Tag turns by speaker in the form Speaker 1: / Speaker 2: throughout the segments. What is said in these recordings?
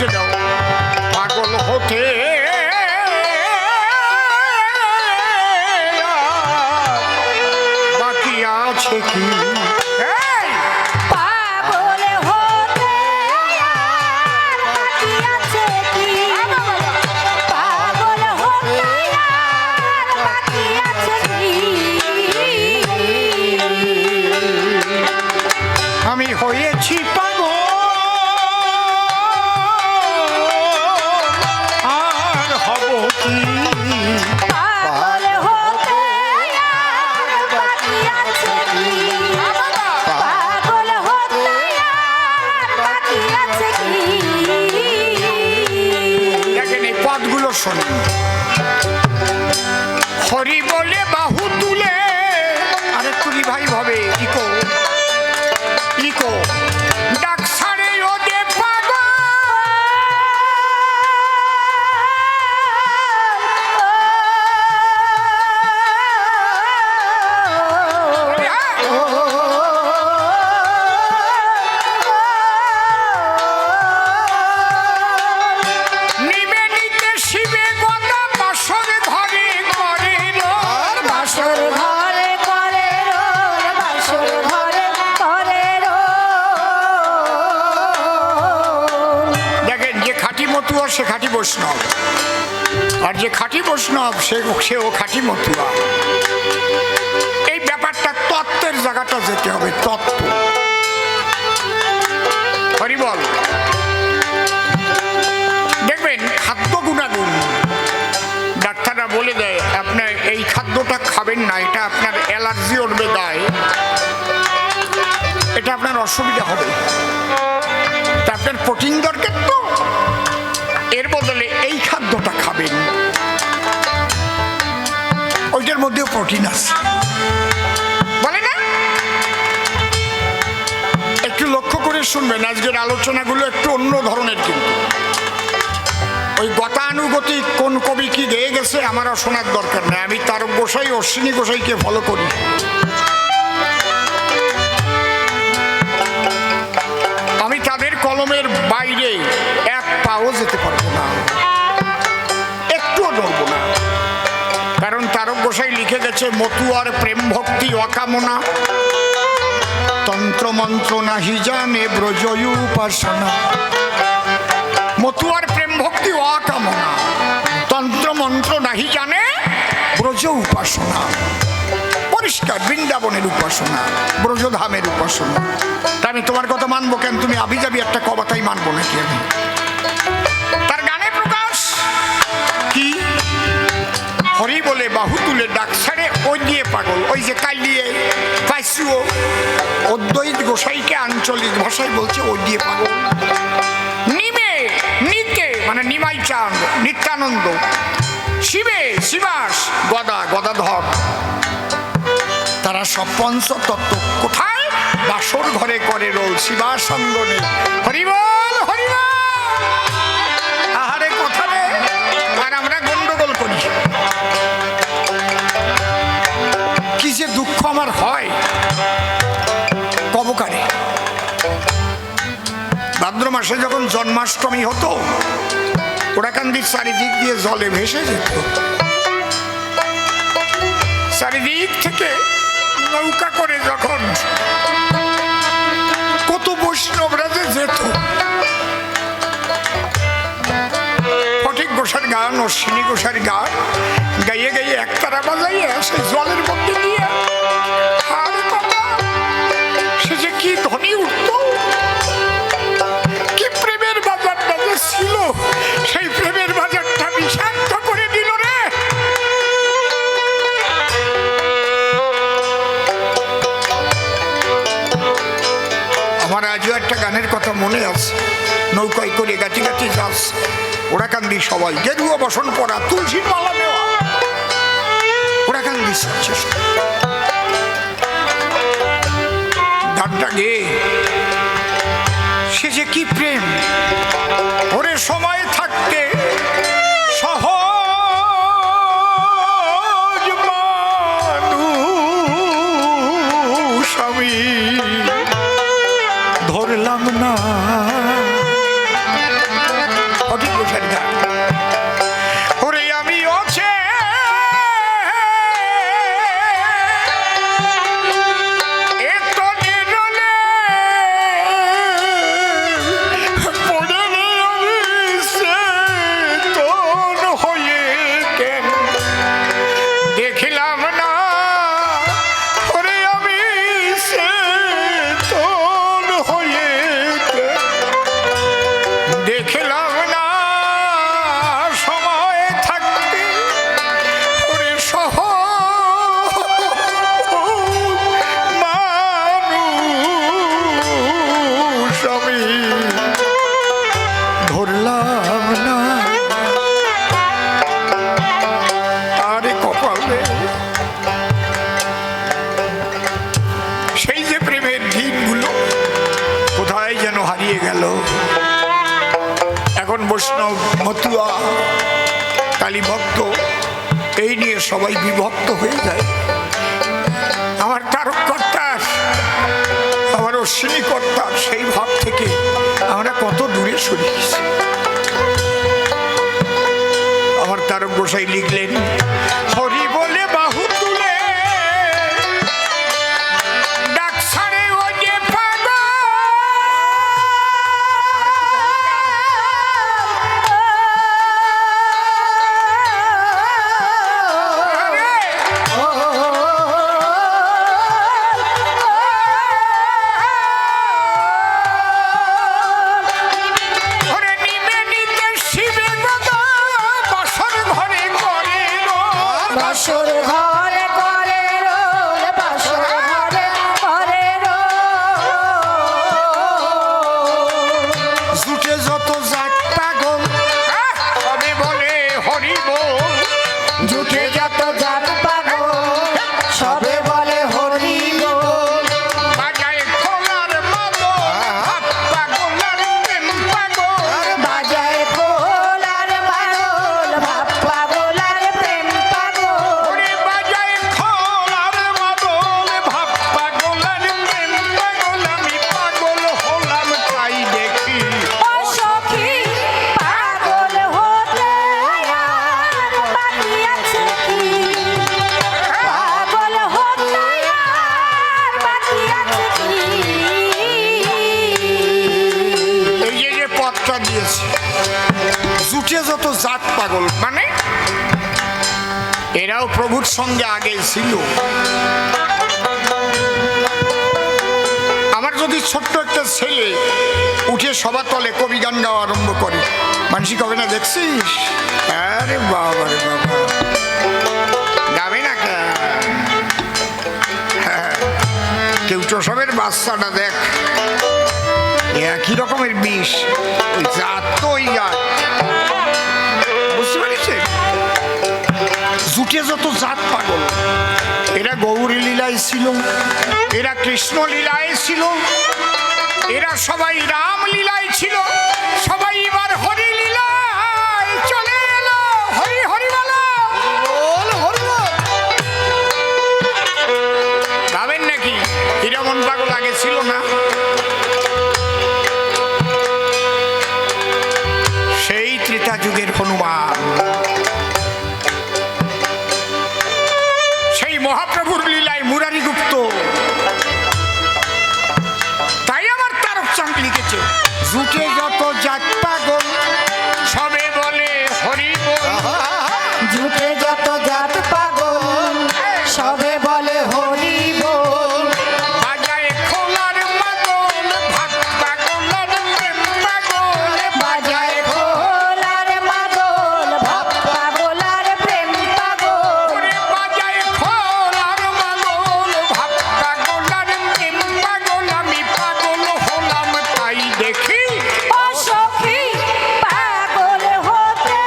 Speaker 1: কেটে দাও। পাগল হতে বাকি আছে কি? আমি হয়েছি পাগল আর হব কি?
Speaker 2: পাগল হতে আর বাকি আছে কি? পাগল হতে আর বাকি আছে কি?
Speaker 1: দেখেন এই পদগুলো শোনেন। হরি বলে বাহু তুলে আরে তুলি ভাই ভাবে ইকো ইকো ডাক ছাড়ে ওদে পাগল। নিবে নিতে শিবে গদা বাসর ধরে করে রোল।
Speaker 2: বাসর ঘরে করে রোল, বাসর ঘরে করে রোল।
Speaker 1: দেখেন যে খাঁটি মতুয়া সে খাঁটি বৈষ্ণব, আর যে খাঁটি বৈষ্ণব সেও খাঁটি মতুয়া। এই ব্যাপারটা তত্ত্বের জায়গাটা যেতে হবে, তত্ত্ব। হরি বল। দেখবেন খাদ্য গুণাগুণ ডাক্তাররা বলে দেয় আপনার এই খাদ্যটা খাবেন না, এটা আপনার অ্যালার্জি উঠবে গায়ে, এটা আপনার অসুবিধা হবে, তা আপনার প্রোটিন দরকার, তো এর বদলে এই খাদ্যটা খাবেন, ওইটার মধ্যেও প্রোটিন আছে, বলে না? একটু লক্ষ্য করে শুনবেন, আজকের আলোচনাগুলো একটু অন্য ধরনের, কিন্তু ওই গতানুগতিক কোন কবি কি গেয়ে গেছে আমার শোনার দরকার নেই। আমি তারক গোসাই, অশ্বিনী গোসাইকে ফলো করি। আমি তাদের কলমের বাইরে এক পাও যেতে পারবো না, একটুও নড়বো না, কারণ তারক গোসাই লিখে গেছে মতুয়ার প্রেম ভক্তি অকামনা, তন্ত্র মন্ত্র নাহি জানে ব্রজ উপাসনা। মতুয়ার প্রেম ভক্তি অকামনা, তন্ত্র মন্ত্র নাহি জানে ব্রজ উপাসনা। পরিষ্কার বৃন্দাবনের উপাসনা, ব্রজধামের উপাসনা। তা আমি তোমার কথা মানবো কেন? তুমি আবি যাবি একটা কথাই মানবো নাকি আমি? তার গানে প্রকাশ কি? হরি বলে বাহু তুলে ডাক ছাড়ে ওই দিয়ে পাগল। ওই যে কাইলিয়ে পাইসুও অদ্বৈত গোসাইকে আঞ্চলিক ভাষায় বলছে ওই দিয়ে পাগল। নিমে নিতে মানে নিমাই চাঁদ নিত্যানন্দ, শিবে শিবাস গদা গদাধর, তারা সব পঞ্চতত্ত্ব কোথায়? বাসর ঘরে করে রোল, শিবাসঙ্গনে। হরিবল হরিবল। আহারে কথা রে, আর আমরা গন্ডগোল করি। কি যে দুঃখ আমার হয় কবকারে। ভাদ্র মাসে যখন জন্মাষ্টমী হতো, ওরাকান্দির চারিদিক দিয়ে জলে ভেসে যেত, চারিদিক থেকে নৌকা করে যখন কত বৈষ্ণবরা যে যেত, ফটিক গোসার গান, অশ্বিনী গোসার গান গাইয়ে গাইয়ে একতারা বাজাইয়ে সে জলের মধ্যে দিয়ে সে যে কি ধ্বনি উঠত, কি প্রেমের বাজারটা যে ছিল, সেই প্রেমের বাজারটা বিষাক্ত করে দিল রে। আমার আজও একটা গানের কথা মনে আছে, নৌকায় করে গাছি গাছি যাস, ওরা কান্দি সবাই গেরুয়া বসন পরা, তুলসীর মালা নেওয়া, ওরা কান্দি গানটা গে। সে যে কি প্রেম ওরে, সময় থাকতে সহজ মানুষ আমি ধরলাম না, না ওরে আমি আছে বৈষ্ণব মতুয়া কালী ভক্ত এই নিয়ে সবাই বিভক্ত হয়ে যায় আমার তারককর্তার আমার অশ্বিনী কর্তার সেই ভাব থেকে আমরা কত দূরে সরে গেছি আমার তারক গোসাই লিখলেন হরি বলে বাহু তুলে
Speaker 2: বাসর ঘরে করে রোল বাসর ঘরে করে রোল
Speaker 1: জুটে যত জাত পাগল সবে বলে হরি বল
Speaker 2: জুটে যত জাত পাগল সবে বলে হরি বল
Speaker 1: বাজায় খোলার মাদল হাত পাগল আর প্রেম পাগল
Speaker 2: বাজায় খোলার মাদল ভাব পাগল আর প্রেম পাগল
Speaker 1: ওরে বাজায় খোলার মাদল ভাব পাগল আর প্রেম পাগল আমি পাগল হলাম তাই দেখি
Speaker 2: ও সখী পাগল হতে আর বাকি আছে কি পাগল হতে আর বাকি আছে কি
Speaker 1: এই যে পথটা দিয়েছে জুটে যত জাত পাগল মানে এরাও প্রভুর সঙ্গে আগে ছিল আমার যদি ছোট্ট একটা ছেলে উঠে সবার তলে কবি গান গাওয়া আরম্ভ করে মানসিক হবে না দেখছিস আরে বাবা রে বাবা গাবে না কে কেউ চষবের বাচ্চাটা দেখ একই রকমের বিষ ওই জাত তো ওই জাত বুঝতে পারছেন জুটে যত জাত পাগল এরা গৌরী লীলায় ছিল এরা কৃষ্ণ লীলায় ছিল এরা সবাই রাম লীলায় ছিল সবাই এবার হরি লীলায় চলে এলো হরি হরি বলো ভাবেন নাকি হীরামন পাগল আগে ছিল না সেই ত্রেতা যুগের হনুমান সেই মহাপ্রভুর লীলায় মুরারি গুপ্ত তাই আমার তারক চাঁদ লিখেছে জুটে যত জাত পাগল সবে বলে হরি বল
Speaker 2: জুটে যত জাত পাগল সবে বলে হরি বল
Speaker 1: বাজায় খোলার মাদল ভাগ পাগল আর প্রেম পাগল
Speaker 2: বাজায় খোলার মাদল ভাব পাগল আর প্রেম পাগল
Speaker 1: ওরে বাজায় খোলার মাদল ভাগ পাগল আর প্রেম পাগল আমি পাগল হলাম তাই দেখি
Speaker 2: ও সখী পাগল হতে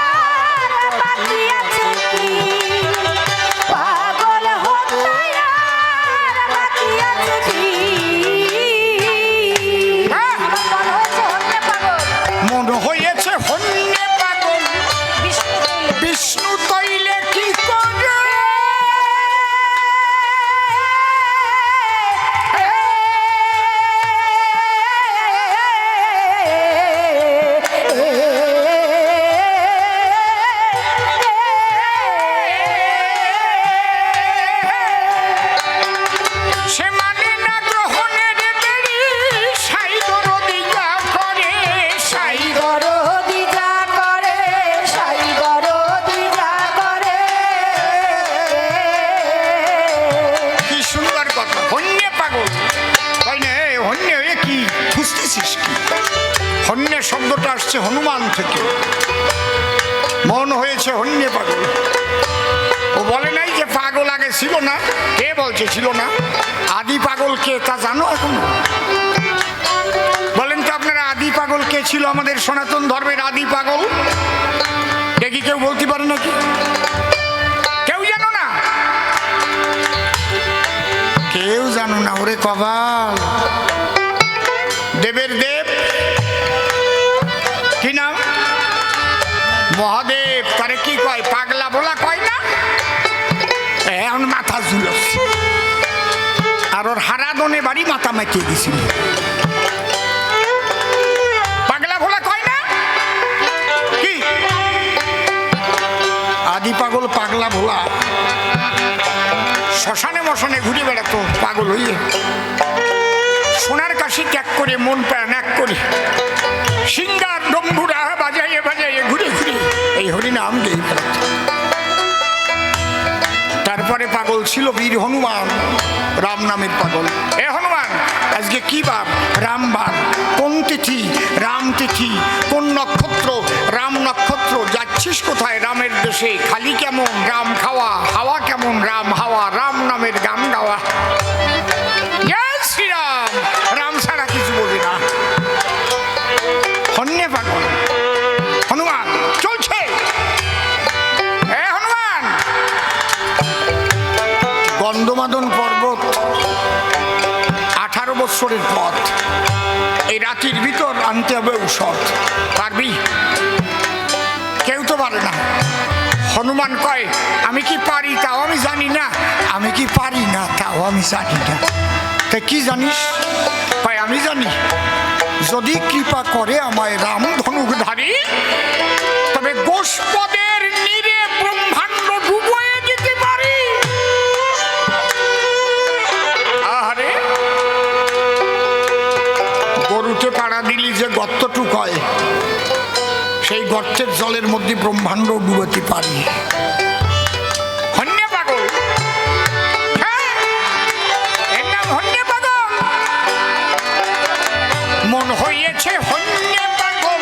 Speaker 2: আর বাকি আছে কি পাগল হতে আর বাকি আছে কি আমার মন হয়েছে হন্যে পাগল
Speaker 1: মন হয়েছে হন্যে পাগল
Speaker 2: বিষ্ণু
Speaker 1: বিষ্ণু তৈলে কি করে হন্যে শব্দটা আসছে হনুমান থেকে। মন হয়েছে হন্যে পাগল। ও বলে নাই যে পাগল আগে ছিল না। কে বলছে ছিল না? আদি পাগল কে তা জানো এখন? বলেন তো আপনারা আদি পাগল কে ছিল আমাদের সনাতন ধর্মের আদি পাগল? দেখি কেউ বলতে পারে নাকি? কেউ জানো না? কেউ জানো না? ওরে কপাল। দেবের দেব কি নাম? মহাদেব। তারে কি কয়? পাগলা বলা কয় না? এখন মাথা ঝুলস। আর ওর হারাদনে বাড়ি মাথা মাখিয়ে দিছিল। পাগলা ভোলা কয় না? কি আদি পাগল পাগলা ভোলা শ্মশানে মশানে ঘুরে বেড়াতো পাগল হইয়ে। সোনার কাশি ত্যাগ করে মন প্রাণ এক করে সিঙ্গার ডম্বুরা বাজাইয়ে বাজাইয়ে ঘুরে ঘুরে এই হরিনাম গেয়ে বেড়াতো। তারপরে পাগল ছিল বীর হনুমান, রাম নামের পাগল। এ হনুমান, আজকে কি বার? রাম বার। কোন তিথি? রাম তিথি। কোন নক্ষত্র? রাম নক্ষত্র। যাচ্ছিস কোথায়? রামের দেশে। খালি কেমন? রাম খাওয়া। হাওয়া কেমন? রাম হাওয়া। রাম নামের গান গাওয়া। জয় শ্রীরাম। রাম ছাড়া কিছু বোঝে না। হন্যে পাগল হনুমান চলছে। এ হনুমান, গন্ধমাদন পর্বত 18 বৎসরের পথ। এই রাতির ভিতর আনতে হবে ঔষধ। পারবি? কেউ তো পারে না। হনুমান কয়, আমি কি পারি তাও আমি জানি না। আমি কি পারি না তাও আমি জানি না। তা কি জানিস? কয়, আমি জানি যদি কৃপা করে আমায় রাম ধনুকধারী, তবে গোষ্পদের নীরে ব্রহ্মাণ্ড ডুবয়ে দিতে পারি। আরে গরুতে পাড়া দিলি যে গর্তটুক হয়, সেই গর্তের জলের মধ্যে ব্রহ্মাণ্ড ডুবাতে পারি। হন্যে পাগল। হ্যাঁ, এর নাম হন্যে পাগল। মন হইয়েছে হন্যে পাগল,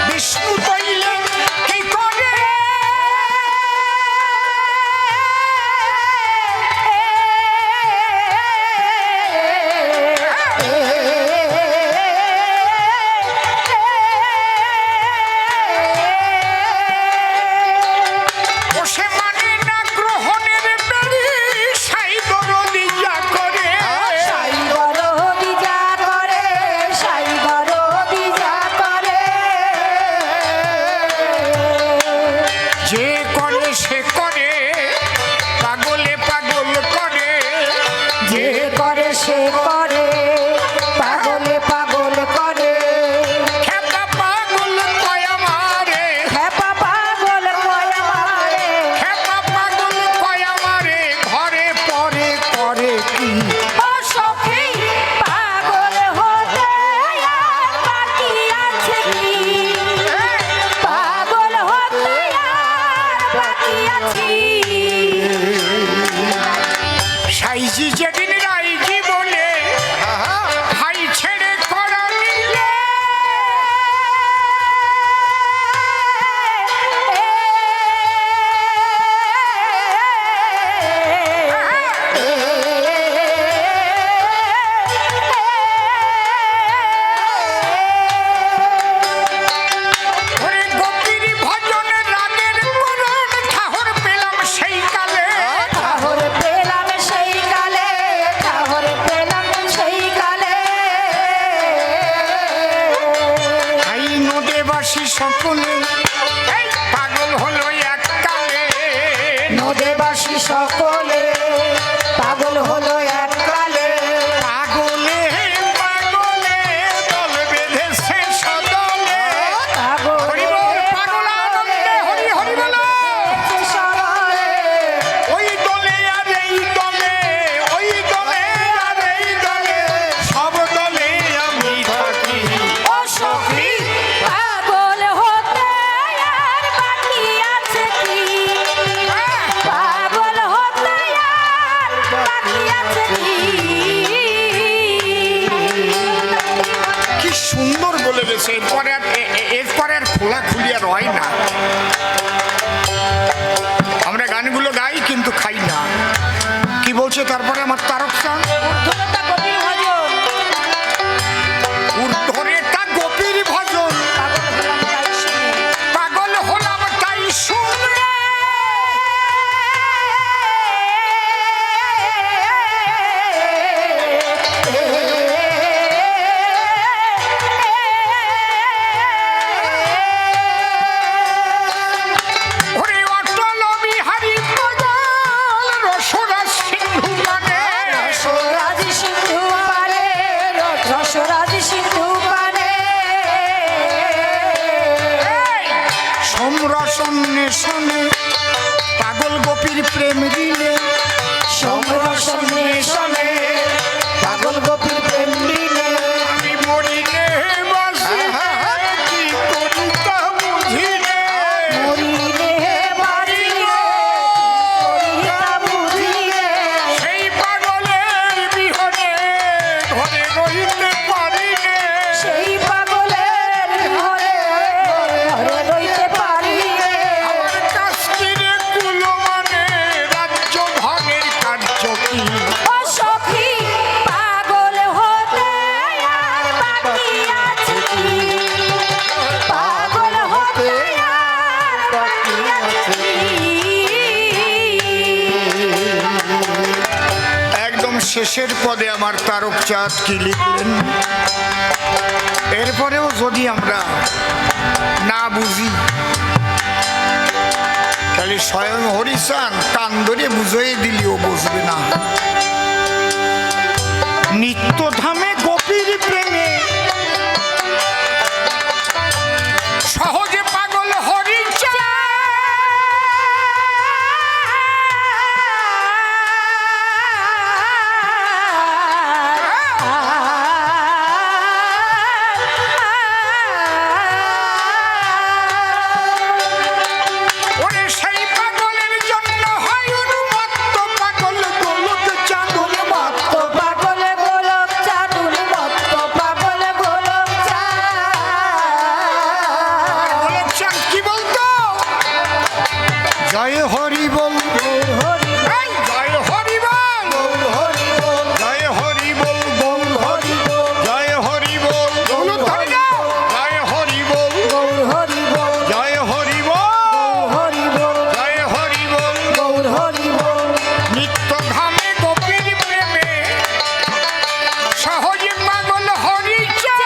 Speaker 1: বিষ্ণু তৈলে কি করে? বসে মানে না গ্রহণের বেড়ি, সাই দরদি যা করে।
Speaker 2: সাই দরদি যা করে, সাই দরদি যা করে।
Speaker 1: যে করে সে করে, পাগলে পাগল করে।
Speaker 2: যে করে সে করে, পাগলে পাগল করে।
Speaker 1: খেপা পাগল কয় আমারে,
Speaker 2: খেপা পাগল কয় আমারে।
Speaker 1: খেপা পাগল কয় আমারে, ঘরে পরে করে কি?
Speaker 2: ও সখী, পাগল হতে আর বাকি আছে কি? পাগল হতে আর বাকি আছে।
Speaker 1: সাইজি যেদিন রাইজি বলে ভাই ছেড়ে করা নিলে, ওরে গোপীর ভজনে রাগের করণ ঠাহর পেলাম সেই কালে।
Speaker 2: ঠাহর পেলাম সেই কালে, ঠাহর পেলাম সেই কালে।
Speaker 1: এই নদেবাসী সকলে এই পাগল হলো এক কালে।
Speaker 2: নদেবাসী সকলে পাগল হলো এক কালে।
Speaker 1: পাগলে পাগলে দল বেঁধেছে সদলে। হরি বল, পাগল আনন্দে হরি হরি বল।
Speaker 2: সরলে
Speaker 1: ওই দলে আর এই দলে, ওই দলে আর এই দলে, সব দলে আমি থাকি।
Speaker 2: ও সখী, পাগল হতে আর বাকি আছে কি? পাগল হতে আর বাকি আছে
Speaker 1: খোলা খুলিয়া রয় না। আমরা গানগুলো গাই কিন্তু খাই না। কি বলছে তারপরে আমার তারক চাঁদ?
Speaker 2: ঊর্ধ্বরেতা গোপীর ভজন,
Speaker 1: ঊর্ধ্বরেতা গোপীর ভজন,
Speaker 2: পাগল হলাম তাই শুনে।
Speaker 1: পাগল হলাম তাই শুনে। ওরে অটল বিহারী পাগল রসরাজ সিন্ধু মানে।
Speaker 2: রসরাজ সিন্ধু পারে, রসরাজ সিন্ধু পারে।
Speaker 1: সমরসন্বেষণে পাগল গোপীর প্রেম দিলে।
Speaker 2: সমরসন্বেষণে পাগল গোপীর প্রেম দিলে।
Speaker 1: আমি মরিলে বাঁচিলে কি করি তা বুঝিলে।
Speaker 2: মরিলে বাঁচিলে কি করি তা বুঝিলে।
Speaker 1: সেই পাগলের বিহনে ঘরে রইতে পারিলে।
Speaker 2: সেই পাগলের ঘরে ঘরে রইতে পারিলে।
Speaker 1: আমার কাশ্মীরে কুলো মানে রাজ্য ভাগের কার্য কি।
Speaker 2: ও সখী পাগল হতে আর বাকি আছে কি? পাগল হতে আর বাকি আছে কি?
Speaker 1: একদম শেষের পদে আমার তারক চাঁদ কি লিখলেন? এরপরেও যদি আমরা না বুঝি তাহলে স্বয়ং হরিচাঁদ কান ধরে বুঝিয়ে দিলেও বুঝবে না। নিত্যধামে গোপীর প্রেমে সহজে পাগল হরিচাঁদ। ওরে সেই পাগলের জন্য হয় উন্মত্ত পাগল গোলক চাঁদ।
Speaker 2: মত্ত পাগল গোলক চাঁদুল, মত্ত পাগল গোলক চাঁদ।
Speaker 1: গোলক চাঁদ কি বলতো? জয় হরি বল,
Speaker 2: হরি
Speaker 1: এই জয় হরি বল,
Speaker 2: হরি বল,
Speaker 1: জয় হরি বল, বল হরি বল, জয় হরি বল, বল হরি বল, জয় হরি বল,
Speaker 2: গৌর হরি বল,
Speaker 1: জয় হরি বল,
Speaker 2: হরি বল,
Speaker 1: জয় হরি বল।
Speaker 2: গৌর হরি বল।
Speaker 1: নিত্যধামে গোপীর প্রেমে সহজে পাগল হরিচাঁদ।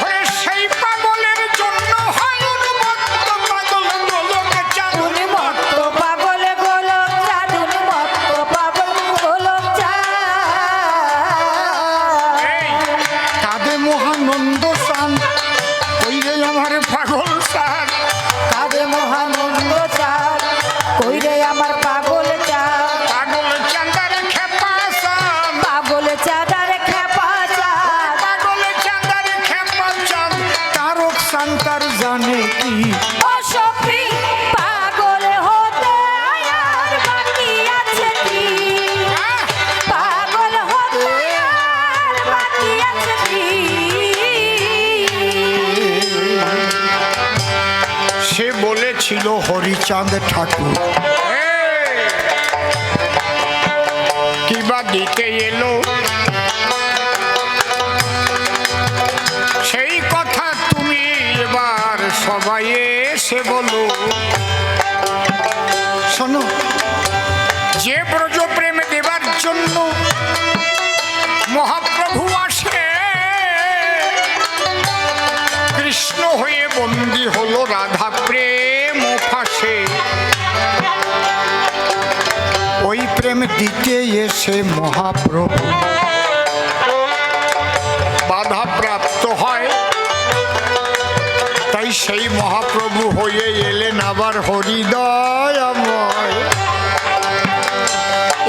Speaker 1: ওরে সেই পাগলের জন্য হয় উন্মত্ত পাগল গোলক চাঁদ।
Speaker 2: মত্ত পাগল গোলক চাঁদুল, মত্ত পাগল গোলক চাঁদ।
Speaker 1: এই কাঁদে মহানন্দ চাঁদ, ওই রে আমার পাগল চাঁদ।
Speaker 2: কাঁদে মহানন্দ চাঁদ, কই রে আমার পাগল চাঁদ।
Speaker 1: পাগল চাঁদার খেপা চাঁদ,
Speaker 2: পাগল চাঁদার খেপা চাঁদ।
Speaker 1: পাগল চাঁদার খেপা চাঁদ। তারক চাঁদ তার জানে কি।
Speaker 2: ও সখী পাগল হতে আর বাকি আছে কি? পাগল হতে আর বাকি আছে কি?
Speaker 1: সে বলেছিল হরিচাঁদ ঠাকুর কিবা দিতে এলো, সেই কথা তুমি এবার সবাই এসে বলো। শোনো, যে ব্রজ প্রেম দেবার জন্য মহাপ্রভু আসে, কৃষ্ণ হয়ে বন্দী হলো রাধা প্রেম ফাঁসে। ওই প্রেম দিতে এসে মহাপ্রভু বাধা প্রাপ্ত হয়। তাই সেই মহাপ্রভু হয়ে এলেন আবার হরিদয়াময়।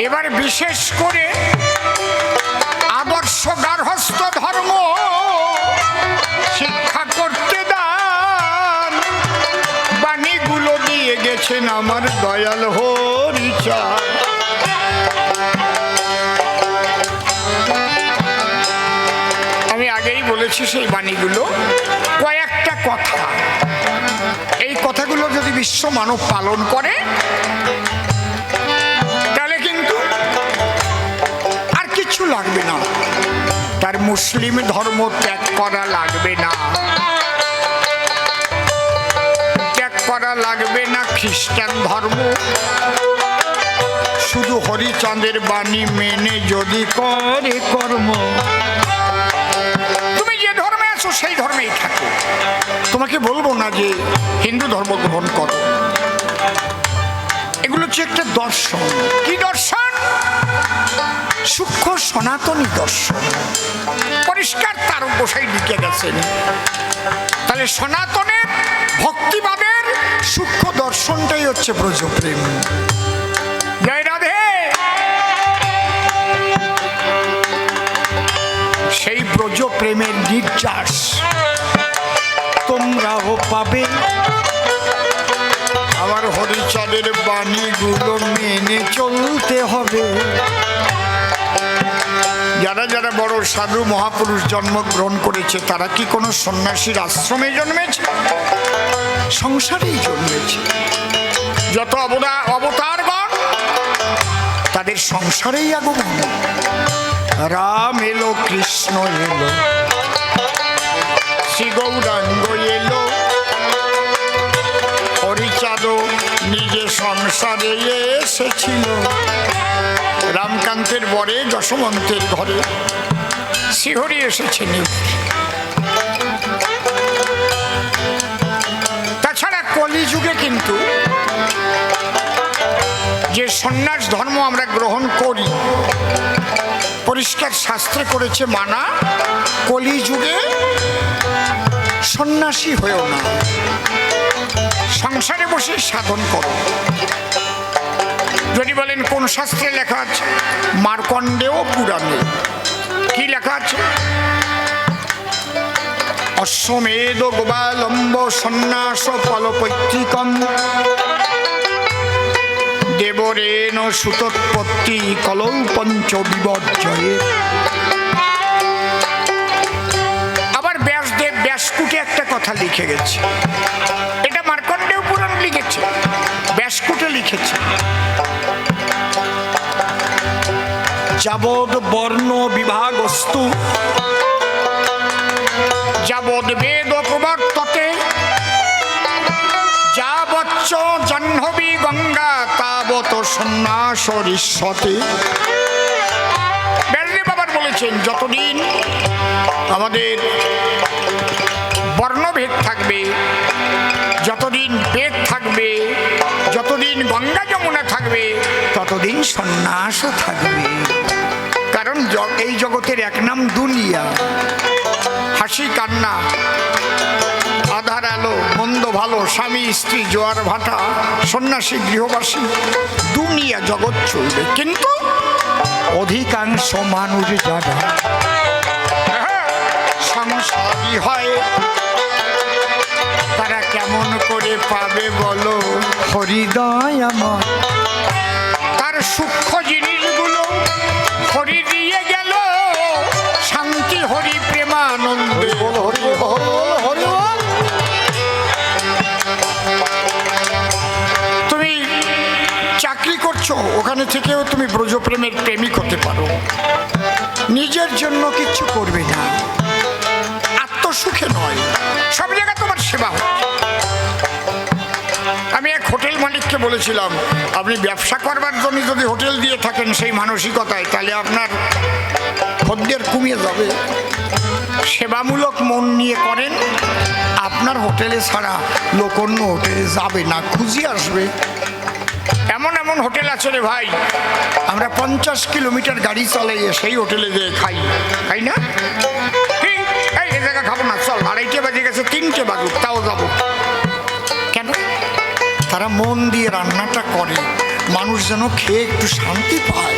Speaker 1: এবার বিশেষ করে আদর্শ গার্হস্থ্য ধর্ম শিক্ষা করতে দান। গেছেন আমার দয়াল হরিচাঁদ। আমি আগেই বলেছি সেই বাণীগুলো, কয়েকটা কথা, এই কথাগুলো যদি বিশ্ব মানব পালন করে তাহলে কিন্তু আর কিছু লাগবে না, তার মুসলিম ধর্ম ত্যাগ করা লাগবে না, ত্যাগ করা লাগবে না খ্রিস্টান ধর্ম, শুধু হরিচাঁদের বাণী মেনে যদি করে কর্ম। তুমি যে ধর্মে আছো সেই ধর্মেই থাকো, তোমাকে বলবো না যে হিন্দু ধর্ম গ্রহণ করো। এগুলো হচ্ছে একটা দর্শন। কি দর্শন? সূক্ষ্ম সনাতনী দর্শন, পরিষ্কার তার গোসাই লিখে গেছেন। তাহলে সনাতনের ভক্তিবাদের সূক্ষ্ম দর্শনটাই হচ্ছে ব্রজপ্রেম। জয় রাধে। সেই ব্রজপ্রেমের নির্যাস তোমরাও পাবে, আমার হরিচাঁদের বাণীগুলো মেনে চলতে হবে। যারা যারা বড় সাধু মহাপুরুষ জন্মগ্রহণ করেছে তারা কি কোনো সন্ন্যাসীর আশ্রমে জন্মেছে? সংসারেই জন্মেছে। যত অবতারগণ তাদের সংসারেই আগমন। রাম এলো, কৃষ্ণ এলো, শ্রী গৌরাঙ্গ এলো, হরিচাঁদও নিজে সংসারে এসেছিল। রামকান্তের বরে যশোমন্তের ঘরে শ্রীহরি এসেছেন। তাছাড়া কলিযুগে কিন্তু যে সন্ন্যাস ধর্ম আমরা গ্রহণ করি, পরিষ্কার শাস্ত্রে করেছে মানা, কলিযুগে সন্ন্যাসী হয়েও না, সংসারে বসে সাধন করো। যদি বলেন কোন শাস্ত্রে লেখা আছে? মার্কণ্ডেয় পুরাণে। কি লেখা আছে? অশ্বমেধ গোপালম্ব সন্ন্যাস ফলপৈতৃকম দেবরেণ সুতোৎপত্তি কলৌ পঞ্চ বিবর্জয়ে। আবার ব্যাসদেব ব্যাসকুটে একটা কথা লিখে গেছে, এটা মার্কণ্ডেয় পুরাণ লিখেছে, ব্যাসকুটে লিখেছে। যাবদ বর্ণ বিভাগস্তু যাবদ বেদ প্রবর্ততে যাবচ্চ জাহ্নবী গঙ্গা তাবত সন্ন্যাসরিষ্যতে। ব্যাসদেব আবার বলেছেন, যতদিন আমাদের বর্ণভেদ থাকবে, যতদিন বেদ থাকবে, যতদিন গঙ্গা যমুনা থাকবে, ততদিন সন্ন্যাসও থাকবে। কারণ এই জগতের এক নাম দুনিয়া। হাসি কান্না, আধার আলো, মন্দ ভালো, স্বামী স্ত্রী, জোয়ার ভাটা, সন্ন্যাসী গৃহবাসী, দুনিয়া জগৎ চলবে। কিন্তু অধিকাংশ মানুষ যারা সংসারী হয় তারা কেমন করে পাবে বলো হৃদয় আমার? তার সূক্ষ্ম জিনিসগুলো হরি দিয়ে গেল, শান্তি হরি প্রেমানন্দে। তুমি চাকরি করছো, ওখানে থেকেও তুমি ব্রজপ্রেমের প্রেমিক হতে পারো। নিজের জন্য কিচ্ছু করবে না, আত্মসুখে নয়, সব জায়গায় তোমার সেবা হয়। আমি এক হোটেল মালিককে বলেছিলাম, আপনি ব্যবসা করবার জন্য যদি হোটেল দিয়ে থাকেন সেই মানসিকতায়, তাহলে আপনার খদ্দের কমিয়ে যাবে। সেবামূলক মন নিয়ে করেন, আপনার হোটেলে ছাড়া লোক অন্য হোটেলে যাবে না, খুঁজে আসবে। এমন এমন হোটেল আছে রে ভাই, আমরা 50 কিলোমিটার গাড়ি চালাইয়ে সেই হোটেলে যেয়ে খাই, তাই না? এই জায়গা খাবো না, চল 2:30 বাজে গেছে, 3টে বাজুক তাও যাবো। কেন? তারা মন দিয়ে রান্নাটা করে, মানুষ যেন খেয়ে একটু শান্তি পায়।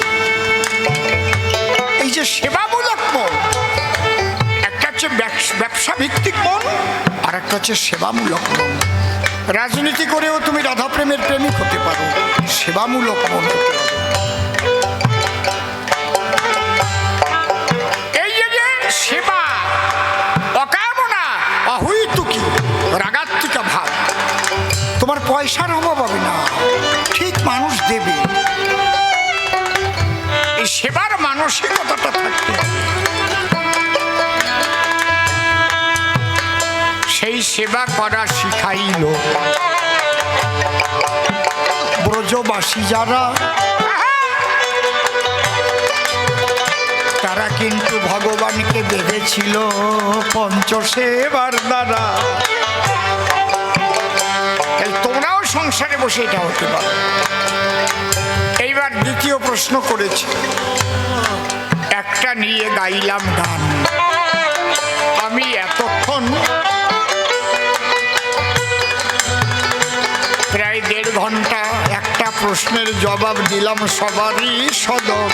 Speaker 1: এই যে সেবামূলক মন, একটা হচ্ছে ব্যবসা ভিত্তিক মন, আর একটা হচ্ছে সেবামূলক মন। রাজনীতি করেও তুমি রাধা প্রেমের প্রেমিক হতে পারো, সেবামূলক মন হতে পারো। এই যে সেবা, অকামনা, অহৈতুকী, রাগাত্মিকা ভাব, তোমার পয়সার অভাব হবে না, ঠিক মানুষ দেবে। এই সেবার মানসিকতাটা থাকতে হবে। সেই সেবা করা শিখাইল ব্রজবাসী যারা, তারা কিন্তু ভগবানকে বেঁধেছিল পঞ্চসেবার দ্বারা। তোমরাও সংসারে বসে এটা হতে পারো। এইবার দ্বিতীয় প্রশ্ন করেছি, একটা নিয়ে গাইলাম গান। আমি এতক্ষণ প্রায় 1.5 ঘন্টা একটা প্রশ্নের জবাব দিলাম সবারই সদব।